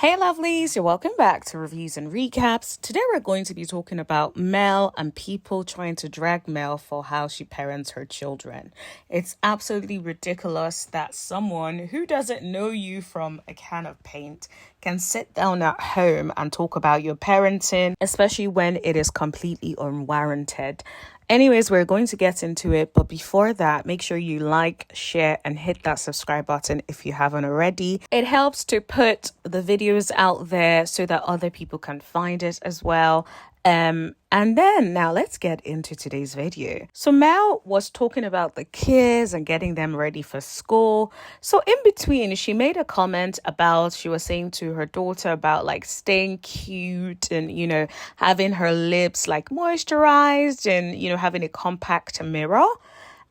Hey lovelies, you're welcome back to Reviews and Recaps. Today we're going to be talking about Mel and people trying to drag Mel for how she parents her children. It's absolutely ridiculous that someone who doesn't know you from a can of paint can sit down at home and talk about your parenting, especially when it is completely unwarranted. Anyways, we're going to get into it, but before that, make sure you like, share, and hit that subscribe button if you haven't already. It helps to put the videos out there so that other people can find it as well. And then now let's get into today's video. So Mel was talking about the kids and getting them ready for school. So in between, she made a comment about, she was saying to her daughter about like staying cute and, having her lips like moisturized and, having a compact mirror.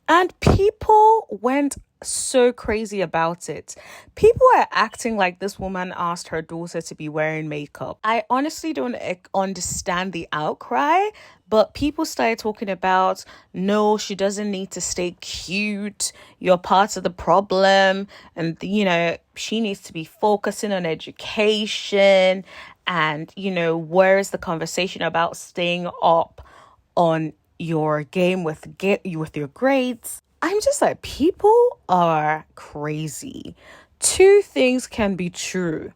And people went so crazy about it. People are acting like this woman asked her daughter to be wearing makeup. I honestly don't understand the outcry, but people started talking about, no, she doesn't need to stay cute. You're part of the problem. And, she needs to be focusing on education. And, where's the conversation about staying up on your game with your grades? I'm just like, people are crazy. Two things can be true.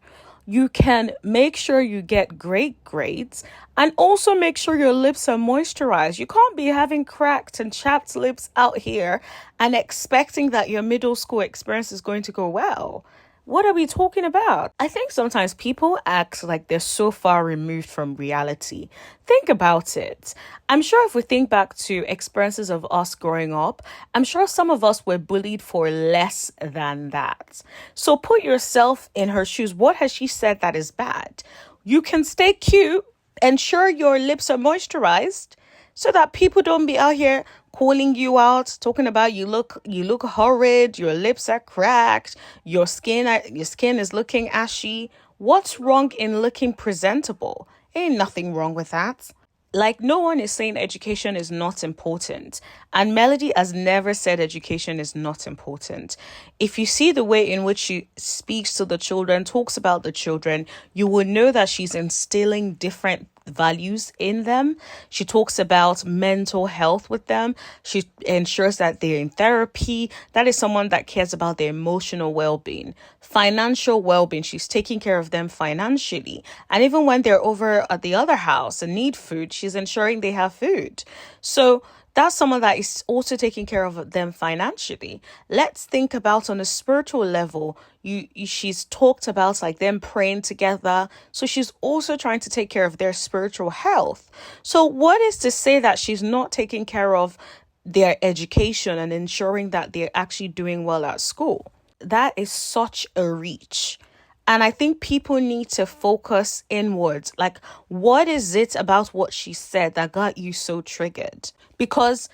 You can make sure you get great grades and also make sure your lips are moisturized. You can't be having cracked and chapped lips out here and expecting that your middle school experience is going to go well. What are we talking about? I think sometimes people act like they're so far removed from reality. Think about it. I'm sure if we think back to experiences of us growing up, I'm sure some of us were bullied for less than that. So put yourself in her shoes. What has she said that is bad? You can stay cute, ensure your lips are moisturized, so that people don't be out here calling you out, talking about you look horrid, your lips are cracked, your skin is looking ashy. What's wrong in looking presentable? Ain't nothing wrong with that. Like, no one is saying education is not important. And Melody has never said education is not important. If you see the way in which she speaks to the children, talks about the children, you will know that she's instilling different values in them. She talks about mental health with them. She ensures that they're in therapy. That is someone that cares about their emotional well-being. Financial well-being. She's taking care of them financially. And even when they're over at the other house and need food, she's ensuring they have food. So that's someone that is also taking care of them financially. Let's think about on a spiritual level. She's talked about like them praying together. So she's also trying to take care of their spiritual health. So what is to say that she's not taking care of their education and ensuring that they're actually doing well at school? That is such a reach. And I think people need to focus inwards. Like, what is it about what she said that got you so triggered? Because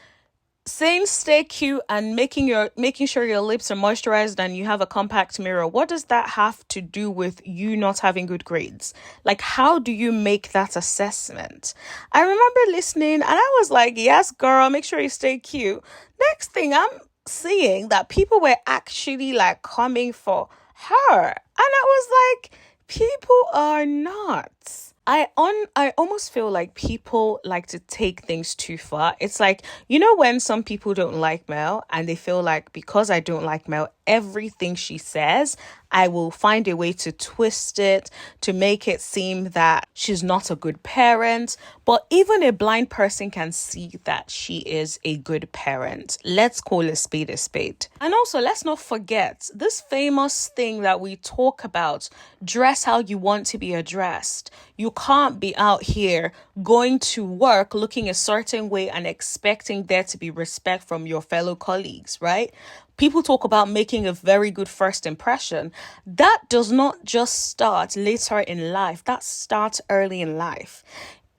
saying stay cute and making sure your lips are moisturized and you have a compact mirror, what does that have to do with you not having good grades? Like, how do you make that assessment? I remember listening and I was like, yes, girl, make sure you stay cute. Next thing I'm seeing that people were actually like coming for her. And I was like, people are nuts. I almost feel like people like to take things too far. It's like, when some people don't like Mel and they feel like because I don't like Mel, everything she says, I will find a way to twist it to make it seem that she's not a good parent. But even a blind person can see that she is a good parent. Let's call a spade a spade. And also, let's not forget this famous thing that we talk about, dress how you want to be addressed. You can't be out here going to work looking a certain way and expecting there to be respect from your fellow colleagues, right? People talk about making a very good first impression. That does not just start later in life. That starts early in life.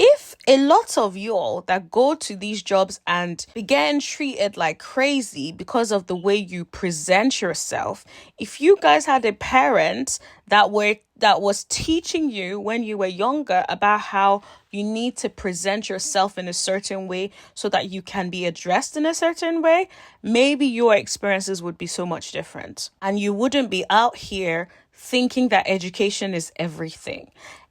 If a lot of y'all that go to these jobs and be getting treated like crazy because of the way you present yourself, if you guys had a parent that was teaching you when you were younger about how you need to present yourself in a certain way so that you can be addressed in a certain way, maybe your experiences would be so much different. And you wouldn't be out here thinking that education is everything.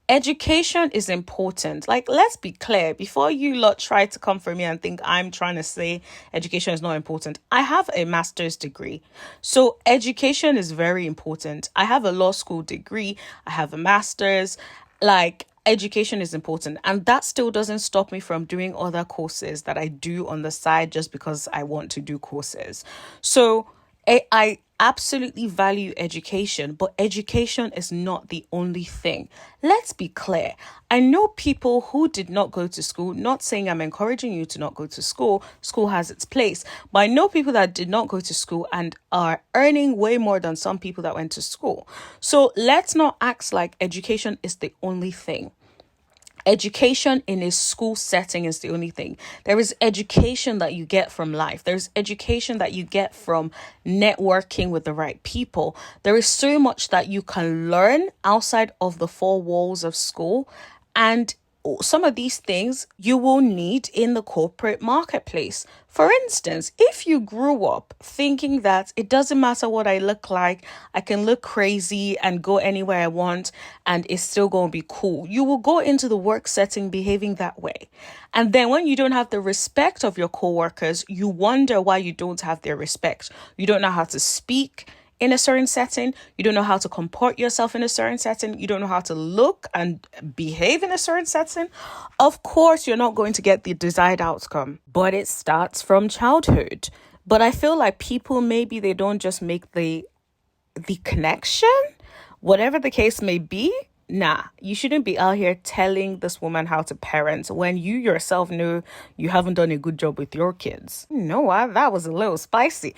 Education is important. Like, let's be clear, before you lot try to come for me and think I'm trying to say education is not important. I have a master's degree. So education is very important. I have a law school degree. I have a master's. Like, education is important, and that still doesn't stop me from doing other courses that I do on the side just because I want to do courses. So I absolutely value education, but education is not the only thing. Let's be clear. I know people who did not go to school, not saying I'm encouraging you to not go to school. School has its place. But I know people that did not go to school and are earning way more than some people that went to school. So let's not act like education is the only thing. Education in a school setting is the only thing. There is education that you get from life. There's education that you get from networking with the right people. There is so much that you can learn outside of the four walls of school. And some of these things you will need in the corporate marketplace. For instance, if you grew up thinking that it doesn't matter what I look like, I can look crazy and go anywhere I want and it's still going to be cool, you will go into the work setting behaving that way. And then when you don't have the respect of your coworkers, you wonder why you don't have their respect. You don't know how to speak in a certain setting. You don't know how to comport yourself in a certain setting. You don't know how to look and behave in a certain setting. Of course, you're not going to get the desired outcome, but it starts from childhood. But I feel like people, maybe they don't just make the connection, whatever the case may be. Nah, you shouldn't be out here telling this woman how to parent when you yourself know you haven't done a good job with your kids. No, that was a little spicy.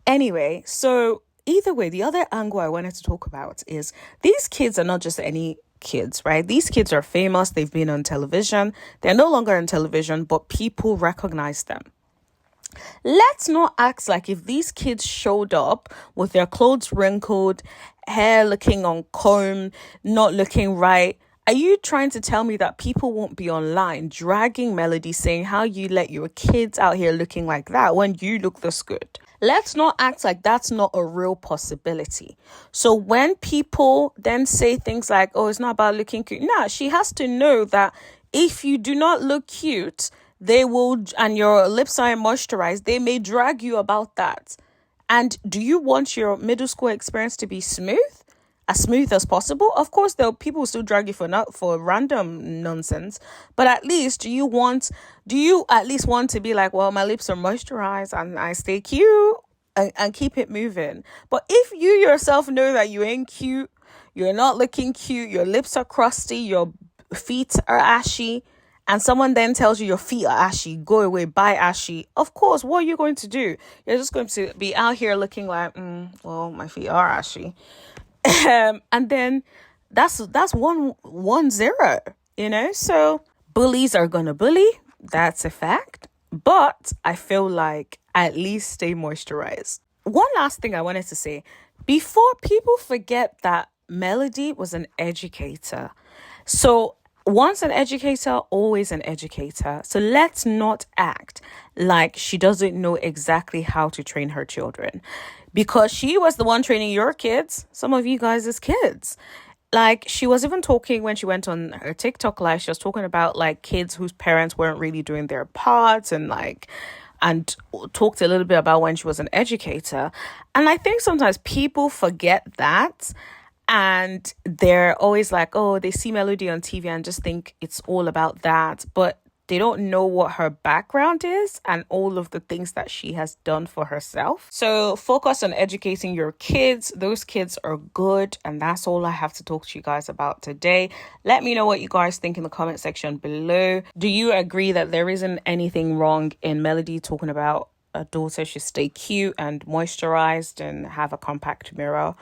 Anyway, so either way, the other angle I wanted to talk about is these kids are not just any kids, right? These kids are famous. They've been on television. They're no longer on television, but people recognize them. Let's not act like if these kids showed up with their clothes wrinkled, hair looking uncombed, not looking right. Are you trying to tell me that people won't be online dragging Melody, saying how you let your kids out here looking like that when you look this good? Let's not act like that's not a real possibility. So when people then say things like, oh, it's not about looking cute. Nah, she has to know that if you do not look cute, they will, and your lips are moisturized, they may drag you about that. And do you want your middle school experience to be smooth? As smooth as possible? Of course, people will still drag you for random nonsense. But at least, do you at least want to be like, well, my lips are moisturized and I stay cute and keep it moving? But if you yourself know that you ain't cute, you're not looking cute, your lips are crusty, your feet are ashy, and someone then tells you your feet are ashy, go away, buy ashy. Of course, what are you going to do? You're just going to be out here looking like, well, my feet are ashy. And then that's 1-0, so bullies are gonna bully. That's a fact. But I feel like at least stay moisturized. One last thing I wanted to say before people forget that Melody was an educator. So once an educator, always an educator. So let's not act like she doesn't know exactly how to train her children, because she was the one training your kids, some of you guys as kids. Like, she was even talking when she went on her TikTok live, she was talking about like kids whose parents weren't really doing their parts and talked a little bit about when she was an educator. And I think sometimes people forget that. And they're always like, oh, they see Melody on TV and just think it's all about that. But they don't know what her background is and all of the things that she has done for herself. So focus on educating your kids. Those kids are good. And that's all I have to talk to you guys about today. Let me know what you guys think in the comment section below. Do you agree that there isn't anything wrong in Melody talking about a daughter should stay cute and moisturized and have a compact mirror?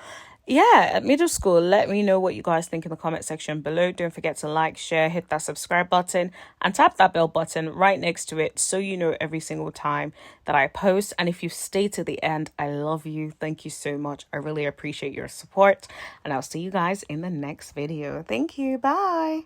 Yeah, at middle school, let me know what you guys think in the comment section below. Don't forget to like, share, hit that subscribe button and tap that bell button right next to it so you know every single time that I post. And if you stay to the end, I love you. Thank you so much. I really appreciate your support. And I'll see you guys in the next video. Thank you. Bye.